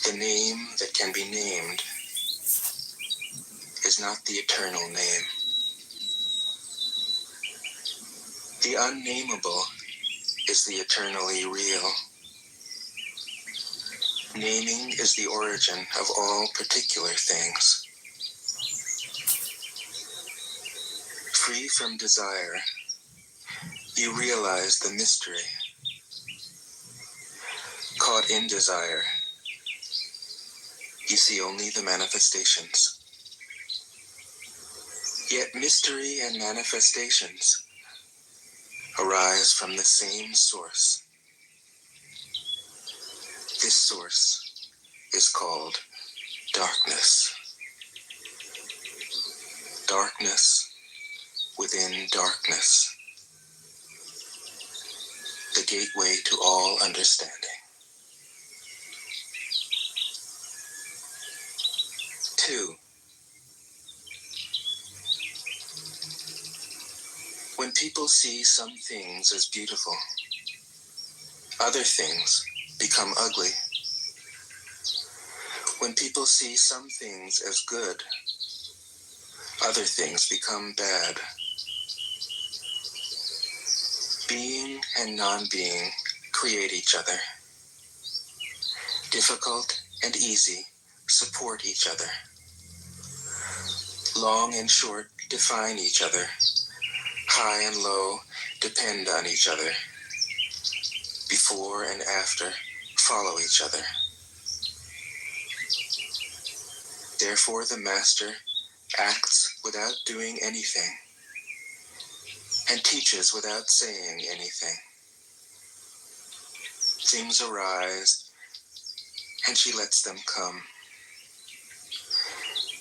The name that can be named is not the eternal name. The unnameable is the eternally real. Naming is the origin of all particular things. Free from desire, you realize the mystery. Caught in desire, you see only the manifestations. Yet mystery and manifestations arise from the same source. This source is called darkness. Darkness within darkness. The gateway to all understanding. 2. When people see some things as beautiful, other things become ugly. When people see some things as good, other things become bad. Being and non-being create each other. Difficult and easy support each other. Long and short define each other. High and low depend on each other. Before and after follow each other. Therefore the master acts without doing anything and teaches without saying anything. Things arise and she lets them come.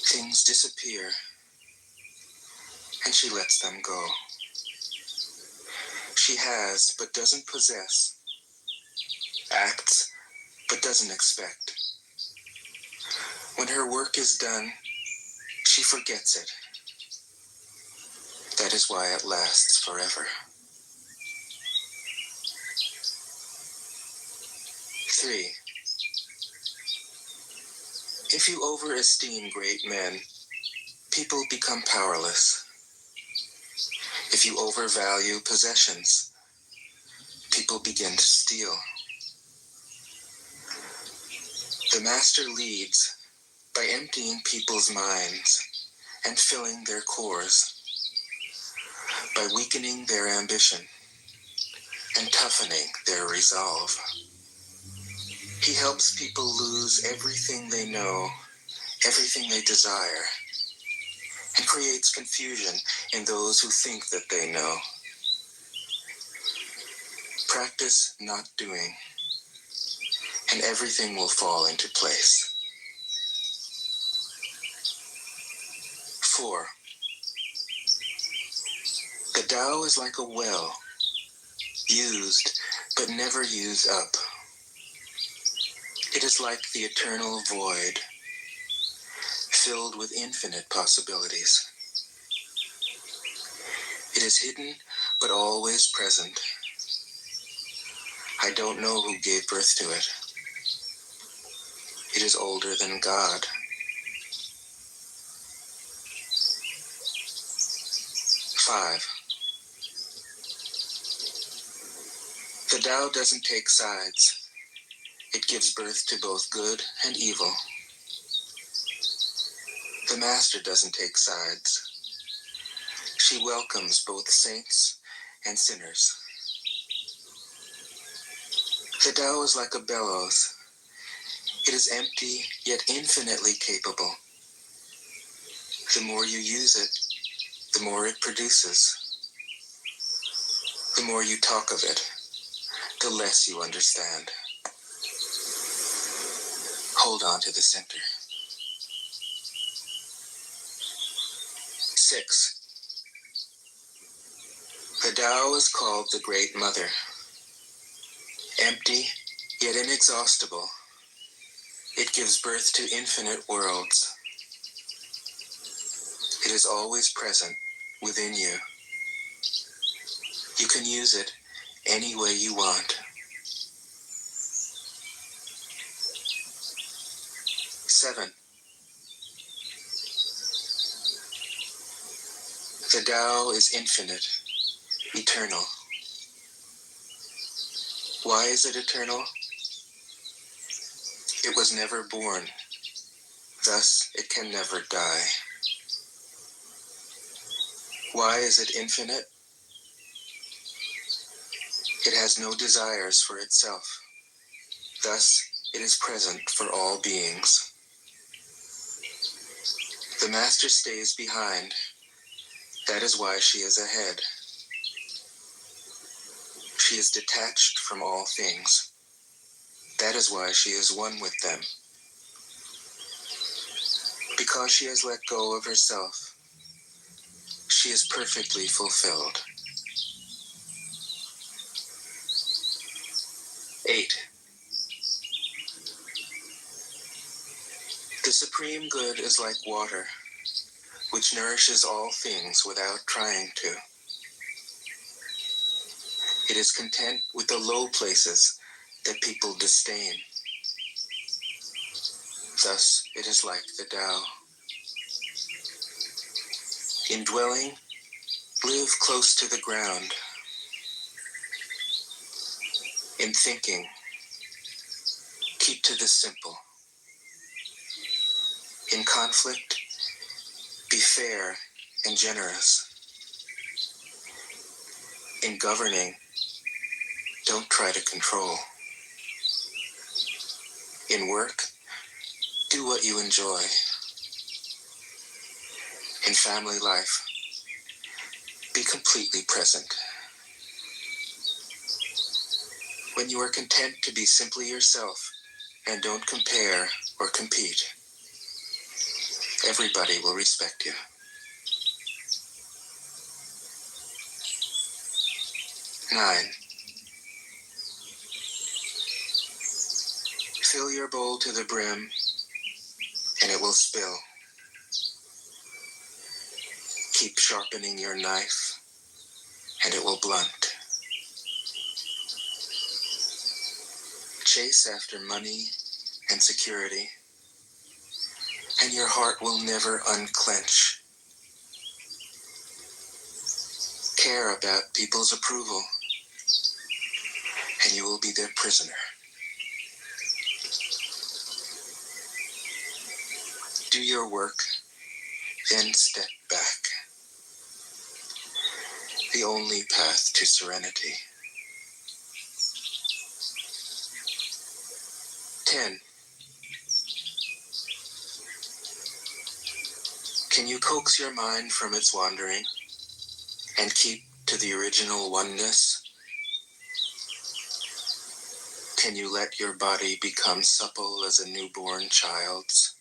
Things disappear and she lets them go. She has but doesn't possess, acts but doesn't expect. When her work is done, she forgets it. That is why it lasts forever. 3. If you overesteem great men, people become powerless. If you overvalue possessions, people begin to steal. The master leads by emptying people's minds and filling their cores, by weakening their ambition and toughening their resolve. He helps people lose everything they know, everything they desire, and creates confusion in those who think that they know. Practice not doing, and everything will fall into place. 4. The Tao is like a well, used but never used up. It is like the eternal void, filled with infinite possibilities. It is hidden but always present. I don't know who gave birth to it. It is older than God. 5. The Tao doesn't take sides. It gives birth to both good and evil. The Master doesn't take sides. She welcomes both saints and sinners. The Tao is like a bellows. It is empty, yet infinitely capable. The more you use it, the more it produces. The more you talk of it, the less you understand. Hold on to the center. 6. The Tao is called the Great Mother. Empty, yet inexhaustible, it gives birth to infinite worlds. It is always present within you. You can use it any way you want. 7. The Tao is infinite, eternal. Why is it eternal? It was never born, thus it can never die. Why is it infinite? It has no desires for itself, thus it is present for all beings. The Master stays behind, that is why she is ahead. She is detached from all things, that is why she is one with them. Because she has let go of herself, she is perfectly fulfilled. 8. The Supreme Good is like water, which nourishes all things without trying to. It is content with the low places that people disdain. Thus, it is like the Tao. In dwelling, live close to the ground. In thinking, keep to the simple. In conflict, be fair and generous. In governing, don't try to control. In work, do what you enjoy. In family life, be completely present. When you are content to be simply yourself and don't compare or compete, everybody will respect you. 9. Fill your bowl to the brim, and it will spill. Keep sharpening your knife, and it will blunt. Chase after money and security, and your heart will never unclench. Care about people's approval, and you will be their prisoner. Do your work, then step back. The only path to serenity. 10. Can you coax your mind from its wandering and keep to the original oneness? Can you let your body become supple as a newborn child's?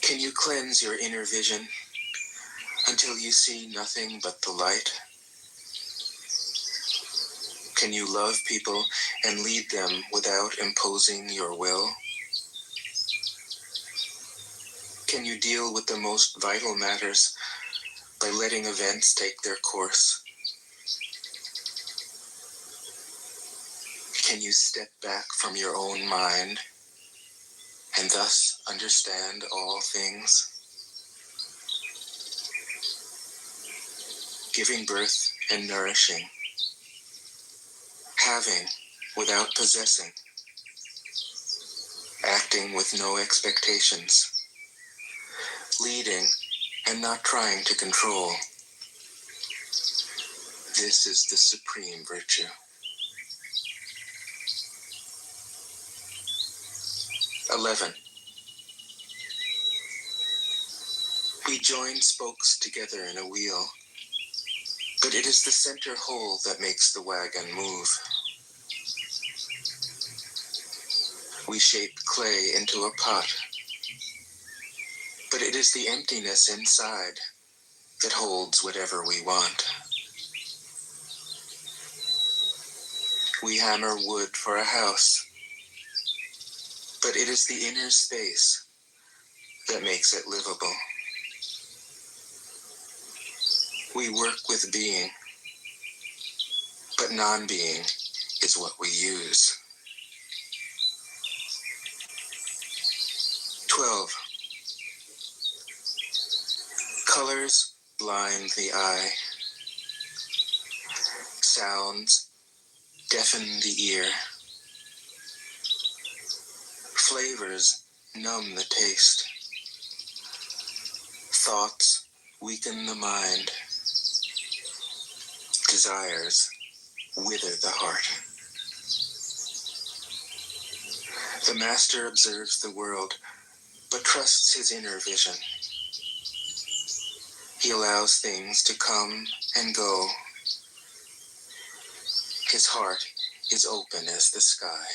Can you cleanse your inner vision until you see nothing but the light? Can you love people and lead them without imposing your will? Can you deal with the most vital matters by letting events take their course? Can you step back from your own mind and thus understand all things? Giving birth and nourishing, having without possessing, acting with no expectations, leading and not trying to control. This is the supreme virtue. 11. We join spokes together in a wheel, but it is the center hole that makes the wagon move. We shape clay into a pot, but it is the emptiness inside that holds whatever we want. We hammer wood for a house, but it is the inner space that makes it livable. We work with being, but non-being is what we use. 12. Colors blind the eye. Sounds deafen the ear. Flavors numb the taste. Thoughts weaken the mind. Desires wither the heart. The master observes the world, but trusts his inner vision. He allows things to come and go. His heart is open as the sky.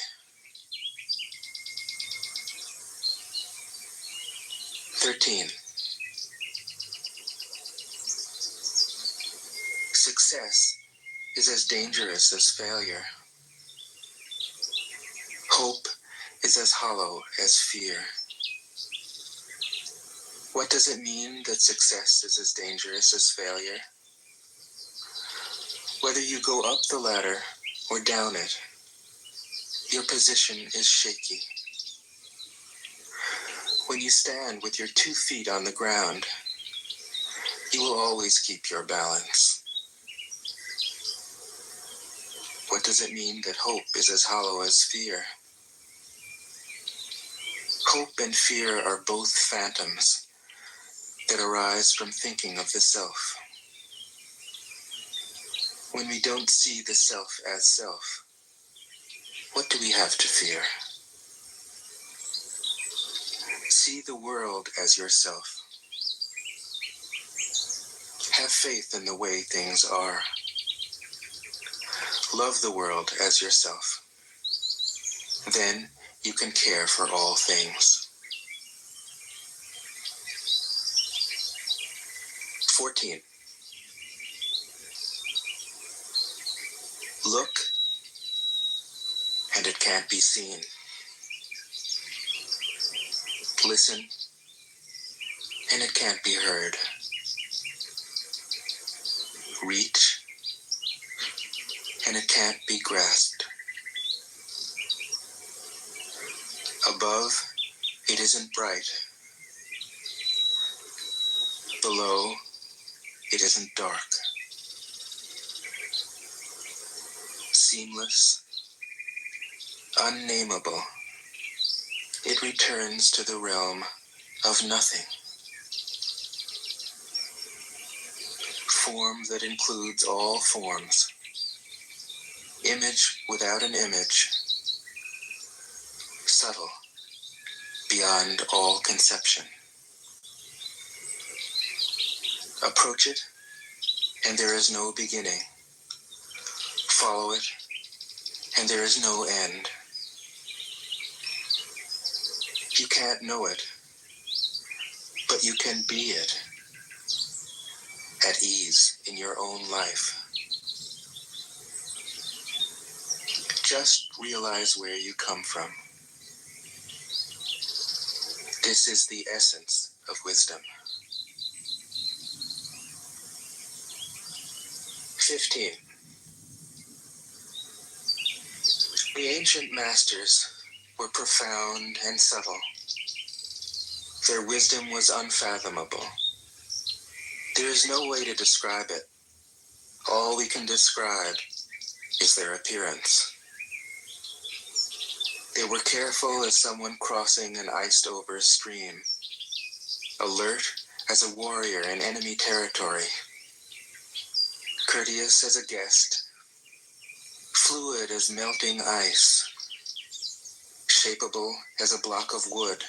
13. Success is as dangerous as failure. Hope is as hollow as fear. What does it mean that success is as dangerous as failure? Whether you go up the ladder or down it, your position is shaky. When you stand with your 2 feet on the ground, you will always keep your balance. What does it mean that hope is as hollow as fear? Hope and fear are both phantoms that arise from thinking of the self. When we don't see the self as self, what do we have to fear? See the world as yourself. Have faith in the way things are. Love the world as yourself. Then you can care for all things. 14. Look, and it can't be seen. Listen, and it can't be heard. Reach, and it can't be grasped. Above, it isn't bright. Below, it isn't dark. Seamless, unnameable, it returns to the realm of nothing. Form that includes all forms. Image without an image. Subtle, beyond all conception. Approach it, and there is no beginning. Follow it, and there is no end. You can't know it, but you can be it, at ease in your own life. Just realize where you come from. This is the essence of wisdom. 15. The ancient masters were profound and subtle. Their wisdom was unfathomable. There is no way to describe it. All we can describe is their appearance. They were careful as someone crossing an iced-over stream, alert as a warrior in enemy territory, courteous as a guest, fluid as melting ice, shapeable as a block of wood,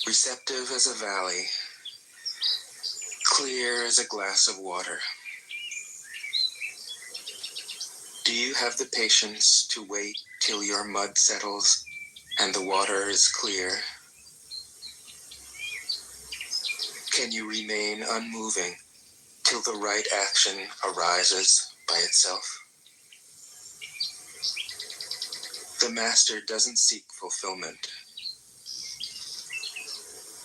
receptive as a valley, clear as a glass of water. Do you have the patience to wait till your mud settles and the water is clear? Can you remain unmoving till the right action arises by itself? The master doesn't seek fulfillment.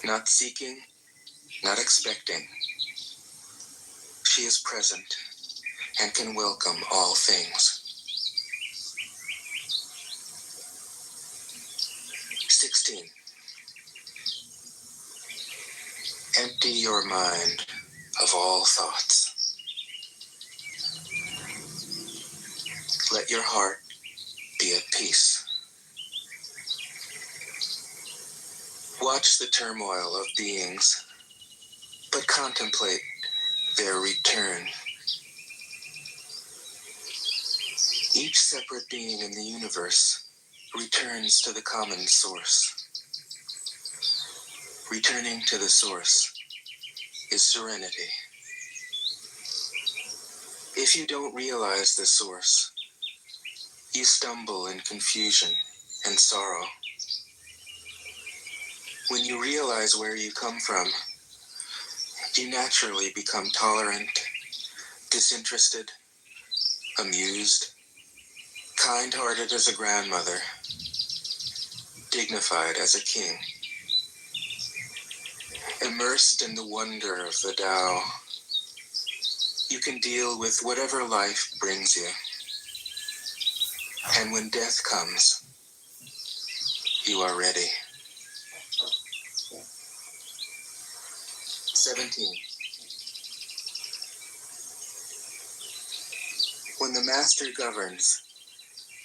Not seeking, not expecting. She is present and can welcome all things. 16. Empty your mind of all thoughts. Let your heart be at peace. Watch the turmoil of beings, but contemplate their return. Each separate being in the universe returns to the common source. Returning to the source is serenity. If you don't realize the source, you stumble in confusion and sorrow. When you realize where you come from, you naturally become tolerant, disinterested, amused, kind-hearted as a grandmother, dignified as a king. Immersed in the wonder of the Tao, you can deal with whatever life brings you. And when death comes, you are ready. 17. When the master governs,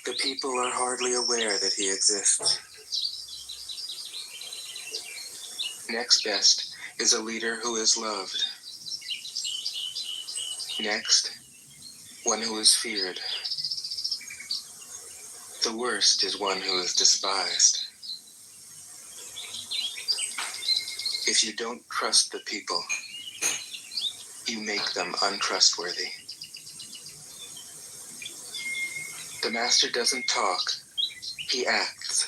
the people are hardly aware that he exists. Next best is a leader who is loved. Next, one who is feared. The worst is one who is despised. If you don't trust the people, you make them untrustworthy. The master doesn't talk, he acts.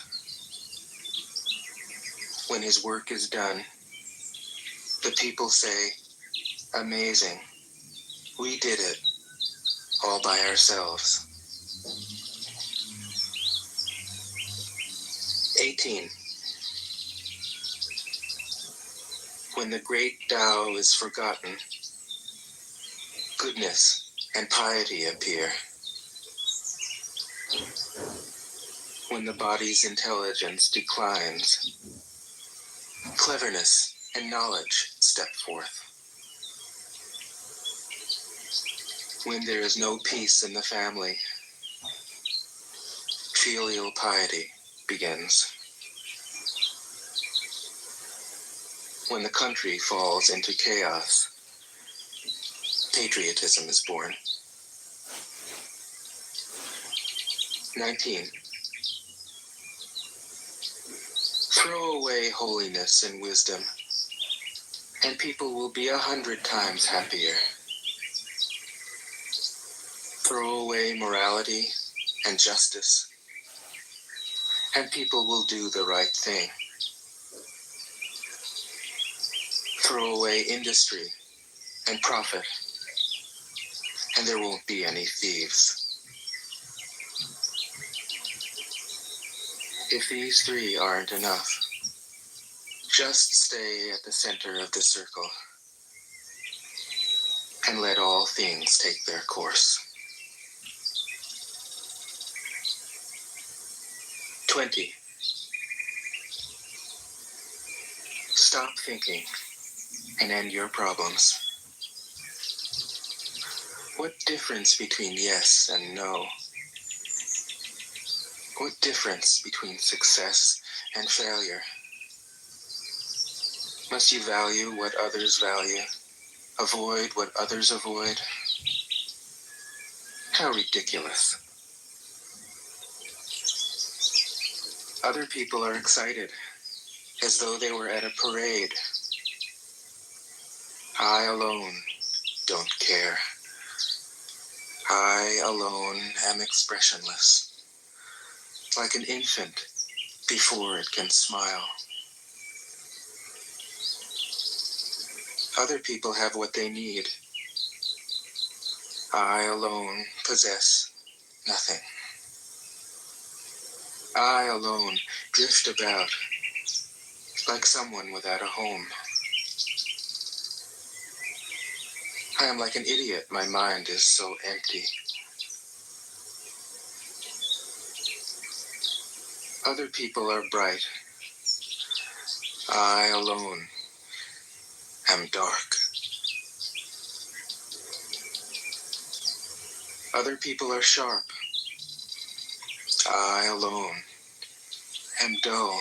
When his work is done, the people say, "Amazing, we did it, all by ourselves." 18. When the great Tao is forgotten, goodness and piety appear. When the body's intelligence declines, cleverness and knowledge step forth. When there is no peace in the family, filial piety begins. When the country falls into chaos, patriotism is born. 19. Throw away holiness and wisdom, and people will be 100 times happier. Throw away morality and justice, and people will do the right thing. Throw away industry and profit, and there won't be any thieves. If these three aren't enough, just stay at the center of the circle and let all things take their course. 20. Stop thinking and end your problems. What difference between yes and no? What difference between success and failure? Must you value what others value? Avoid what others avoid? How ridiculous. Other people are excited, as though they were at a parade. I alone don't care. I alone am expressionless, like an infant before it can smile. Other people have what they need. I alone possess nothing. I alone drift about like someone without a home. I am like an idiot, my mind is so empty. Other people are bright. I alone am dark. Other people are sharp. I alone am dull.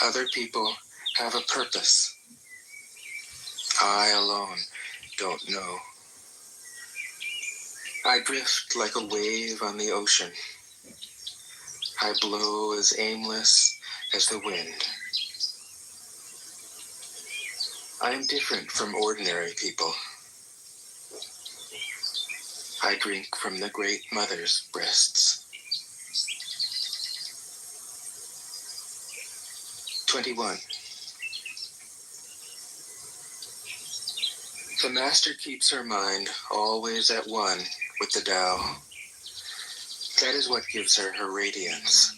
Other people have a purpose. I alone don't know. I drift like a wave on the ocean. I blow as aimless as the wind. I am different from ordinary people. I drink from the great mother's breasts. 21. The master keeps her mind always at one with the Tao. That is what gives her her radiance.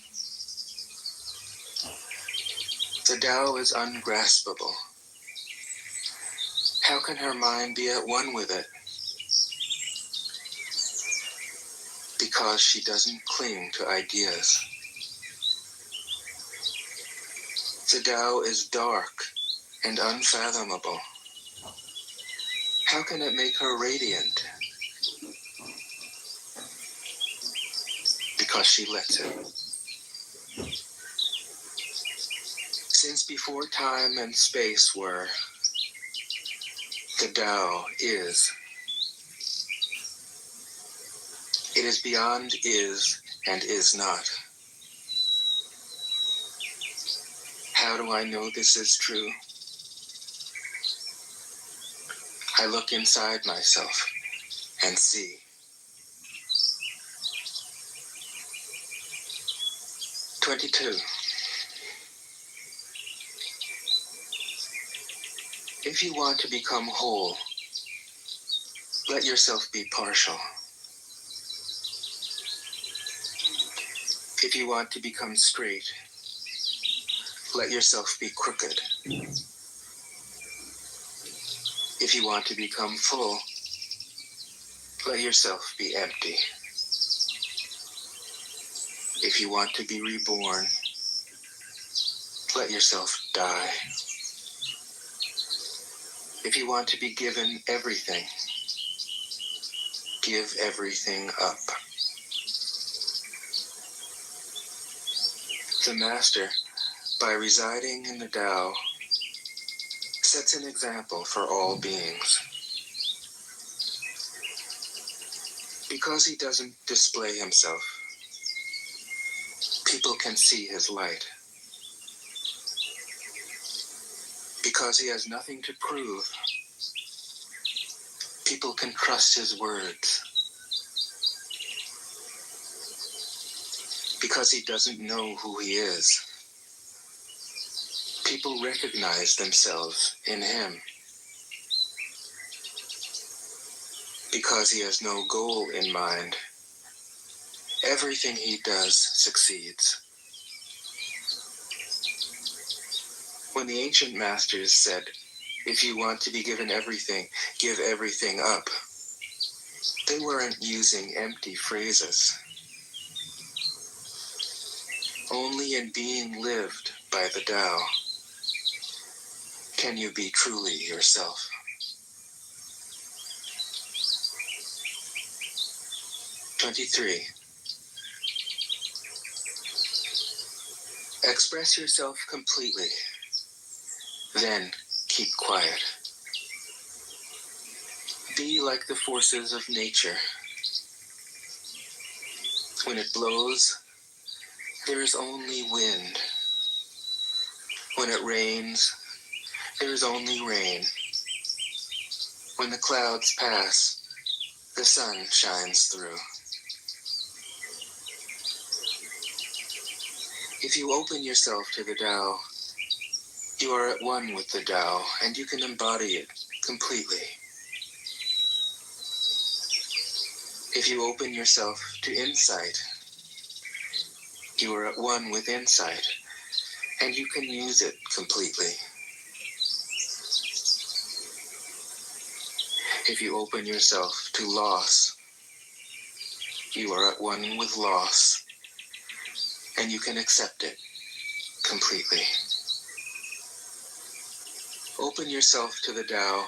The Tao is ungraspable. How can her mind be at one with it? Because she doesn't cling to ideas. The Tao is dark and unfathomable. How can it make her radiant? Because she lets it. Since before time and space were, the Tao is. It is beyond is and is not. How do I know this is true? I look inside myself and see. 22. If you want to become whole, let yourself be partial. If you want to become straight, let yourself be crooked. If you want to become full, let yourself be empty. If you want to be reborn, let yourself die. If you want to be given everything, give everything up. The Master, by residing in the Tao, sets an example for all beings. Because he doesn't display himself, people can see his light. Because he has nothing to prove, people can trust his words. Because he doesn't know who he is, people recognize themselves in him. Because he has no goal in mind, everything he does succeeds. When the ancient masters said, if you want to be given everything, give everything up, they weren't using empty phrases. Only in being lived by the Tao can you be truly yourself. 23. Express yourself completely, then keep quiet. Be like the forces of nature. When it blows, there is only wind. When it rains, there is only rain. When the clouds pass, the sun shines through. If you open yourself to the Tao, you are at one with the Tao, and you can embody it completely. If you open yourself to insight, you are at one with insight, and you can use it completely. If you open yourself to loss, you are at one with loss, and you can accept it completely. Open yourself to the Tao,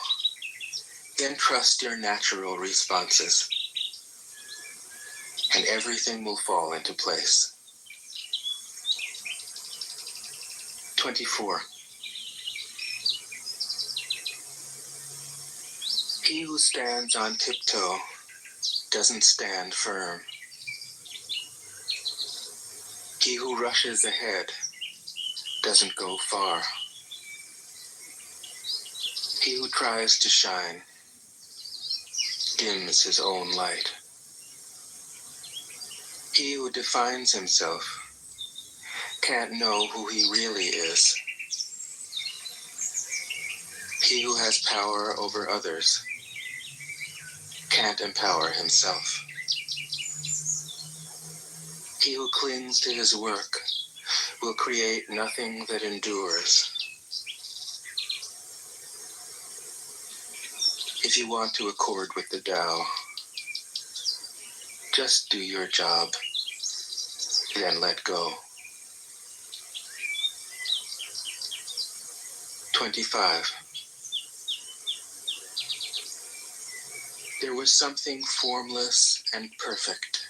then trust your natural responses, and everything will fall into place. 24. He who stands on tiptoe doesn't stand firm. He who rushes ahead doesn't go far. He who tries to shine dims his own light. He who defines himself can't know who he really is. He who has power over others can't empower himself. He who clings to his work will create nothing that endures. If you want to accord with the Tao, just do your job, then let go. 25. There was something formless and perfect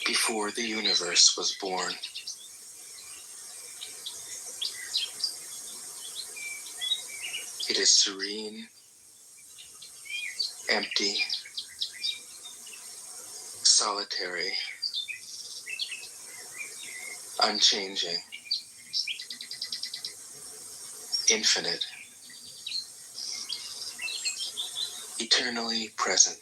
before the universe was born. It is serene, empty, solitary, unchanging, infinite, eternally present.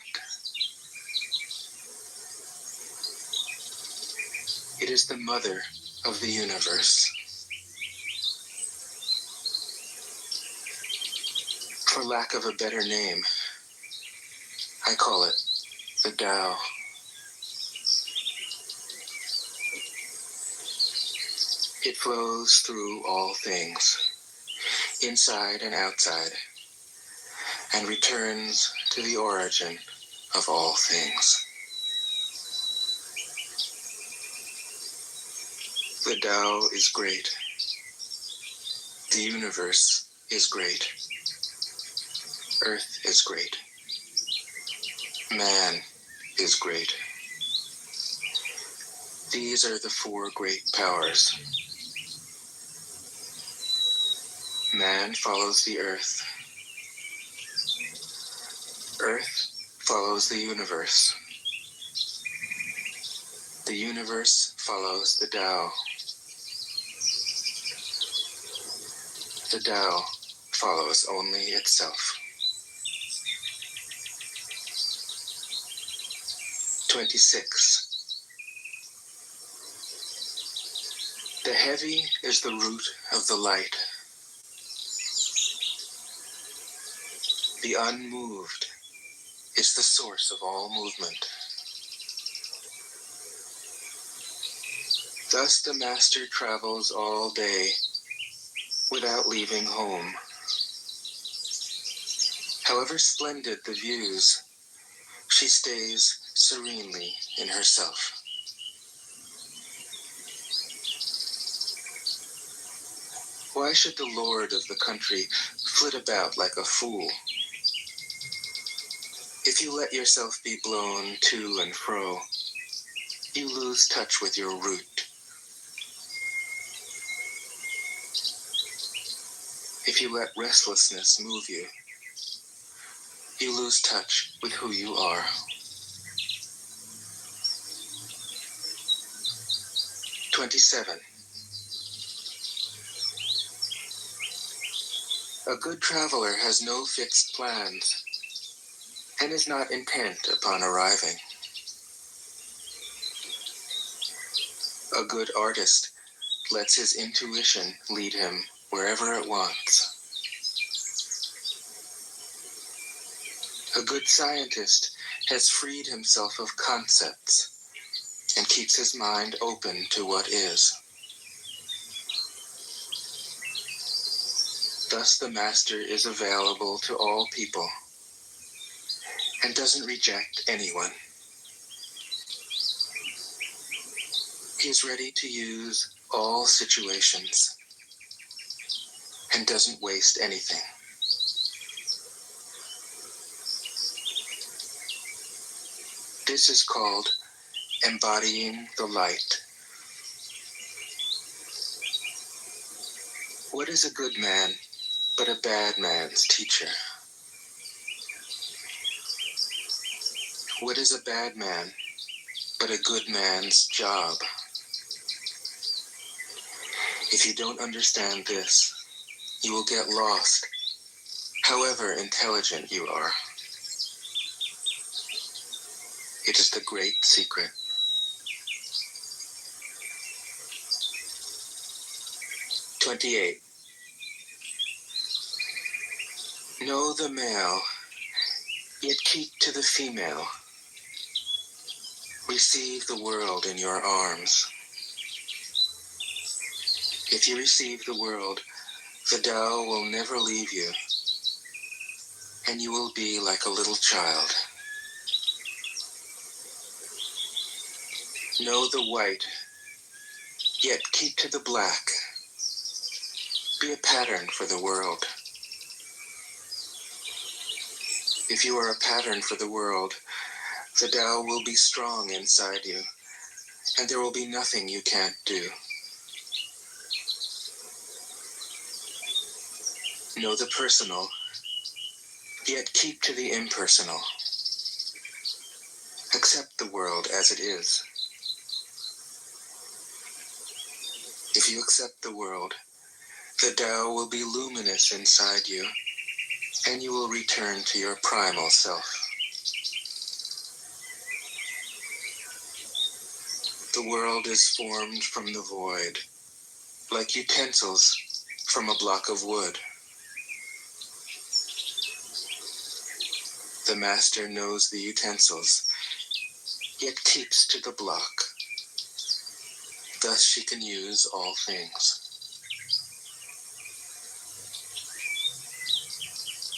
It is the mother of the universe. For lack of a better name, I call it the Tao. It flows through all things, inside and outside, and returns to the origin of all things. The Tao is great. The universe is great. Earth is great. Man is great. These are the four great powers. Man follows the earth. Earth follows the universe. The universe follows the Tao. The Tao follows only itself. 26. The heavy is the root of the light. The unmoved is the source of all movement. Thus the master travels all day without leaving home. However splendid the views, she stays serenely in herself. Why should the lord of the country flit about like a fool? If you let yourself be blown to and fro, you lose touch with your root. If you let restlessness move you, you lose touch with who you are. 27. A good traveler has no fixed plans and is not intent upon arriving. A good artist lets his intuition lead him wherever it wants. A good scientist has freed himself of concepts and keeps his mind open to what is. Thus the master is available to all people and doesn't reject anyone. He is ready to use all situations. and doesn't waste anything. This is called embodying the light. What is a good man but a bad man's teacher? What is a bad man but a good man's job? If you don't understand this, you will get lost, however intelligent you are. It is the great secret. 28. Know the male, yet keep to the female. Receive the world in your arms. If you receive the world, the Tao will never leave you, and you will be like a little child. Know the white, yet keep to the black. Be a pattern for the world. If you are a pattern for the world, the Tao will be strong inside you, and there will be nothing you can't do. Know the personal, yet keep to the impersonal. Accept the world as it is. If you accept the world, the Tao will be luminous inside you, and you will return to your primal self. The world is formed from the void, like utensils from a block of wood. The master knows the utensils, yet keeps to the block. Thus she can use all things.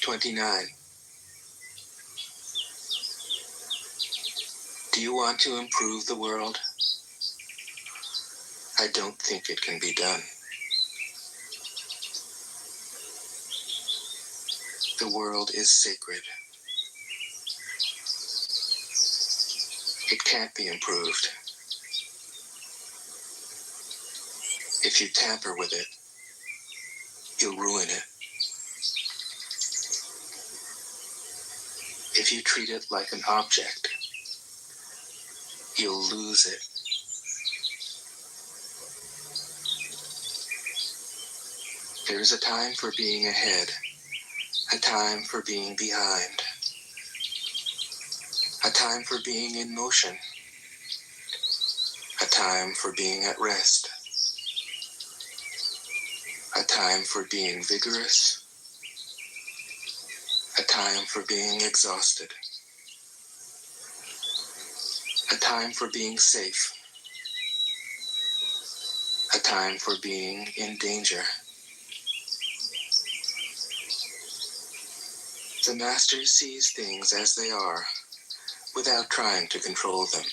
29. Do you want to improve the world? I don't think it can be done. The world is sacred. It can't be improved. If you tamper with it, you'll ruin it. If you treat it like an object, you'll lose it. There is a time for being ahead, a time for being behind, a time for being in motion, a time for being at rest, a time for being vigorous, a time for being exhausted, a time for being safe, a time for being in danger. The master sees things as they are, without trying to control them.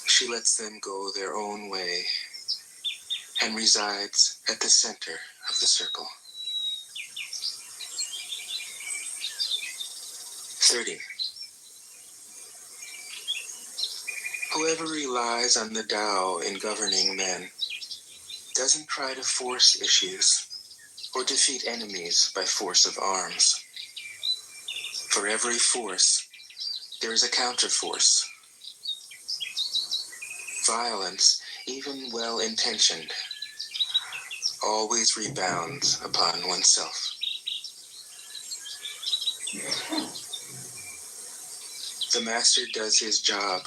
She lets them go their own way and resides at the center of the circle. 30. Whoever relies on the Tao in governing men doesn't try to force issues or defeat enemies by force of arms. For every force, there is a counterforce. Violence, even well-intentioned, always rebounds upon oneself. The master does his job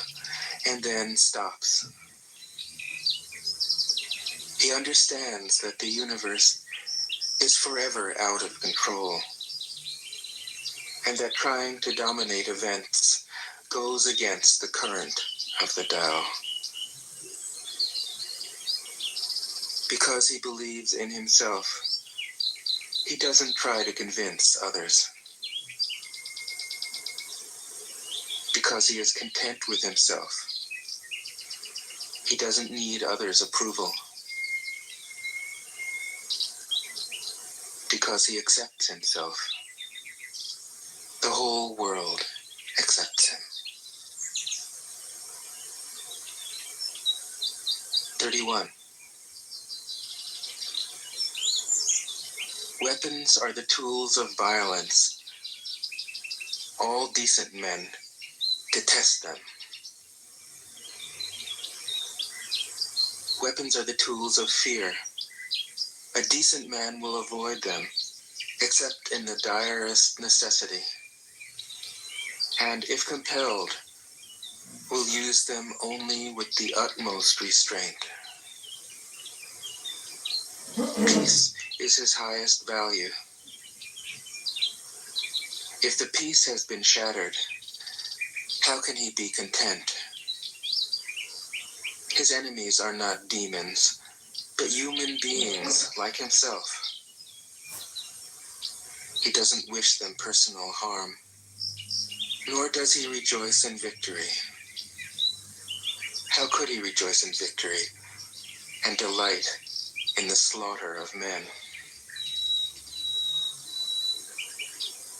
and then stops. He understands that the universe is forever out of control, and that trying to dominate events goes against the current of the Tao. Because he believes in himself, he doesn't try to convince others. Because he is content with himself, he doesn't need others' approval. because he accepts himself. The whole world accepts him. 31. Weapons are the tools of violence. All decent men detest them. Weapons are the tools of fear. A decent man will avoid them, except in the direst necessity, and if compelled, will use them only with the utmost restraint. Peace is his highest value. If the peace has been shattered, how can he be content? His enemies are not demons, but human beings like himself. He doesn't wish them personal harm, nor does he rejoice in victory. How could he rejoice in victory and delight in the slaughter of men?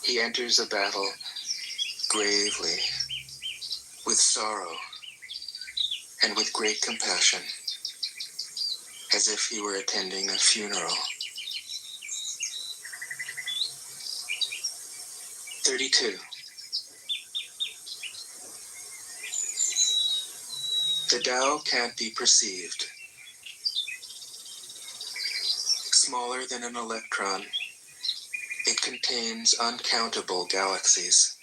He enters a battle gravely, with sorrow, and with great compassion, as if he were attending a funeral. 32. The Tao can't be perceived. Smaller than an electron, it contains uncountable galaxies.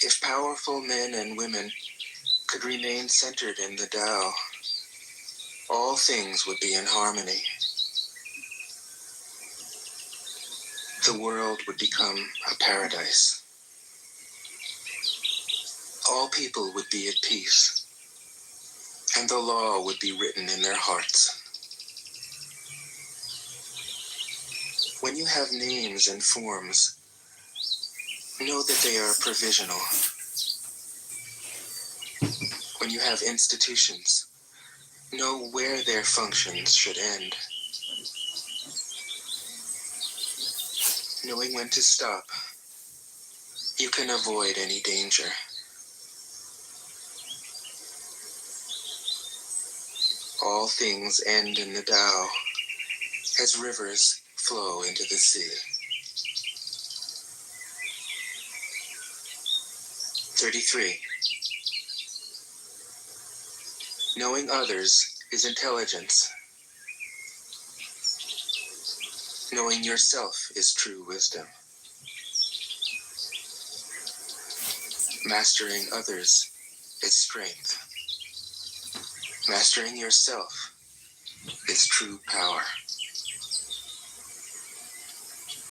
If powerful men and women could remain centered in the Tao, all things would be in harmony. The world would become a paradise. All people would be at peace, and the law would be written in their hearts. When you have names and forms, know that they are provisional. When you have institutions, know where their functions should end. Knowing when to stop, you can avoid any danger. All things end in the Tao, as rivers flow into the sea. 33. Knowing others is intelligence. Knowing yourself is true wisdom. Mastering others is strength. Mastering yourself is true power.